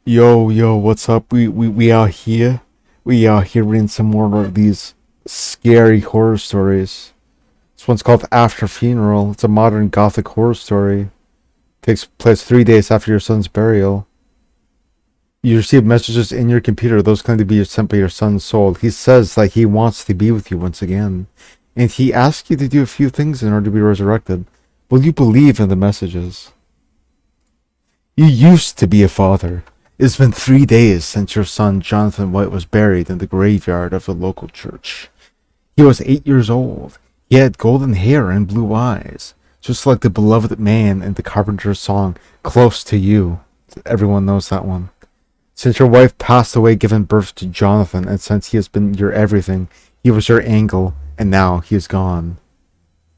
Yo, what's up? We out here. We out here reading some more of these scary horror stories. This one's called After Funeral. It's a modern gothic horror story. Takes place 3 days after your son's burial. You receive messages in your computer. Those claim to be sent by your son's soul. He says that he wants to be with you once again. And he asks you to do a few things in order to be resurrected. Will you believe in the messages? You used to be a father. It's been 3 days since your son Jonathan White was buried in the graveyard of the local church. He was 8 years old. He had golden hair and blue eyes, just like the beloved man in the Carpenter's song, Close to You. Everyone knows that one. Since your wife passed away giving birth to Jonathan, and since he has been your everything, he was your angel, and now he is gone.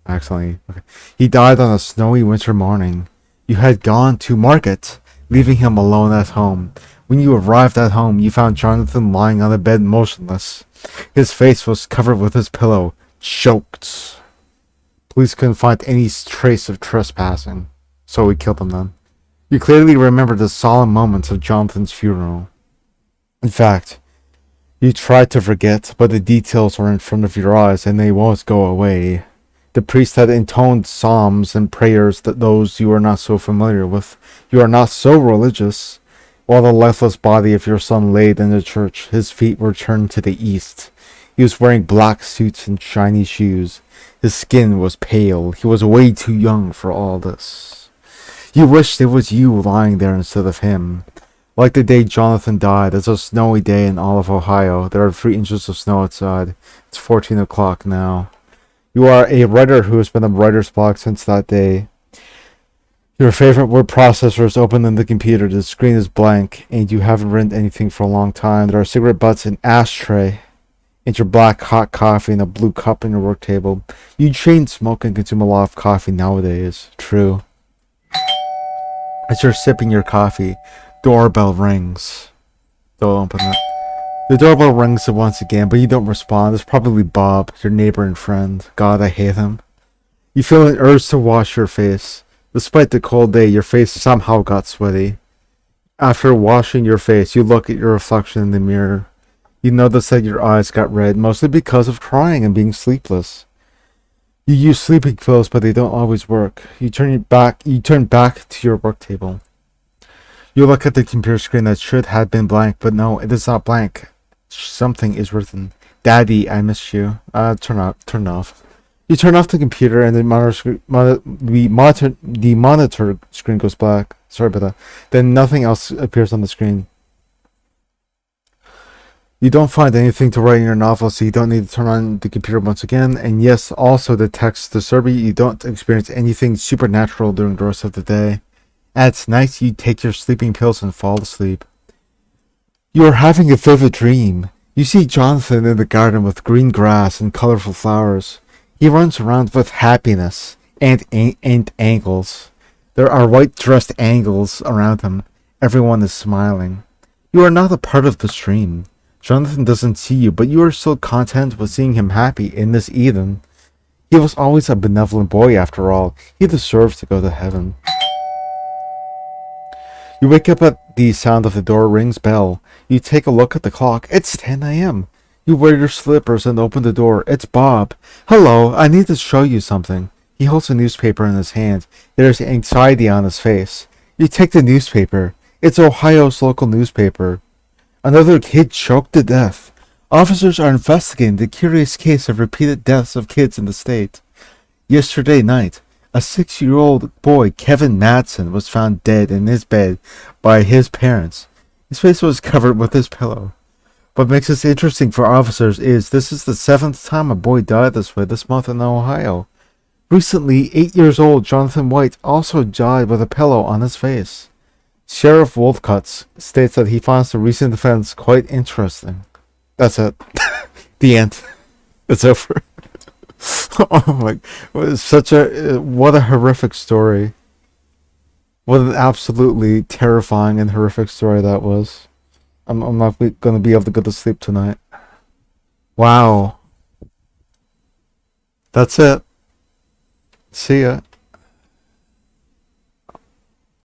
Actually, okay. He died on a snowy winter morning. You had gone to market, leaving him alone at home. When you arrived at home, you found Jonathan lying on the bed motionless. His face was covered with his pillow, choked. Police couldn't find any trace of trespassing, so we killed him then. You clearly remember the solemn moments of Jonathan's funeral. In fact, you tried to forget, but the details are in front of your eyes and they won't go away. The priest had intoned psalms and prayers that those you are not so familiar with. You are not so religious. While the lifeless body of your son laid in the church, his feet were turned to the east. He was wearing black suits and shiny shoes. His skin was pale. He was way too young for all this. You wished it was you lying there instead of him. Like the day Jonathan died, it's a snowy day in Olive, Ohio. There are 3 inches of snow outside. It's 14 o'clock now. You are a writer who has been on writer's block since that day. Your favorite word processor is open in the computer. The screen is blank, and you haven't written anything for a long time. There are cigarette butts in ashtray, and your black hot coffee in a blue cup on your work table. You chain smoke and consume a lot of coffee nowadays. True. As you're sipping your coffee, doorbell rings. Don't open it. The doorbell rings once again, but you don't respond. It's probably Bob, your neighbor and friend. God, I hate him. You feel an urge to wash your face. Despite the cold day, your face somehow got sweaty. After washing your face, you look at your reflection in the mirror. You notice that your eyes got red, mostly because of crying and being sleepless. You use sleeping pills, but they don't always work. You turn back to your work table. You look at the computer screen that should have been blank, but no, it is not blank. Something is written. Daddy, I miss you. Turn off. You turn off the computer and the monitor screen goes black. Sorry about that. Then nothing else appears on the screen. You don't find anything to write in your novel, so you don't need to turn on the computer once again. And yes, also the text disturbs you. You don't experience anything supernatural during the rest of the day. At night, you take your sleeping pills and fall asleep. You are having a vivid dream. You see Jonathan in the garden with green grass and colorful flowers. He runs around with happiness and angles. There are white-dressed angels around him. Everyone is smiling. You are not a part of this dream. Jonathan doesn't see you, but you are still content with seeing him happy in this Eden. He was always a benevolent boy after all. He deserves to go to heaven. You wake up at the sound of the door rings bell. You take a look at the clock. It's 10 a.m. You wear your slippers and open the door. It's Bob. Hello, I need to show you something. He holds a newspaper in his hand. There's anxiety on his face. You take the newspaper. It's Ohio's local newspaper. Another kid choked to death. Officers are investigating the curious case of repeated deaths of kids in the state. Yesterday night, a 6-year-old boy, Kevin Madsen, was found dead in his bed by his parents. His face was covered with his pillow. What makes this interesting for officers is this is the 7th time a boy died this way this month in Ohio. Recently, 8 years old Jonathan White also died with a pillow on his face. Sheriff Wolfcuts states that he finds the recent events quite interesting. That's it. The end. It's over. Oh my! What a horrific story. What an absolutely terrifying and horrific story that was. I'm not going to be able to go to sleep tonight. Wow. That's it. See ya.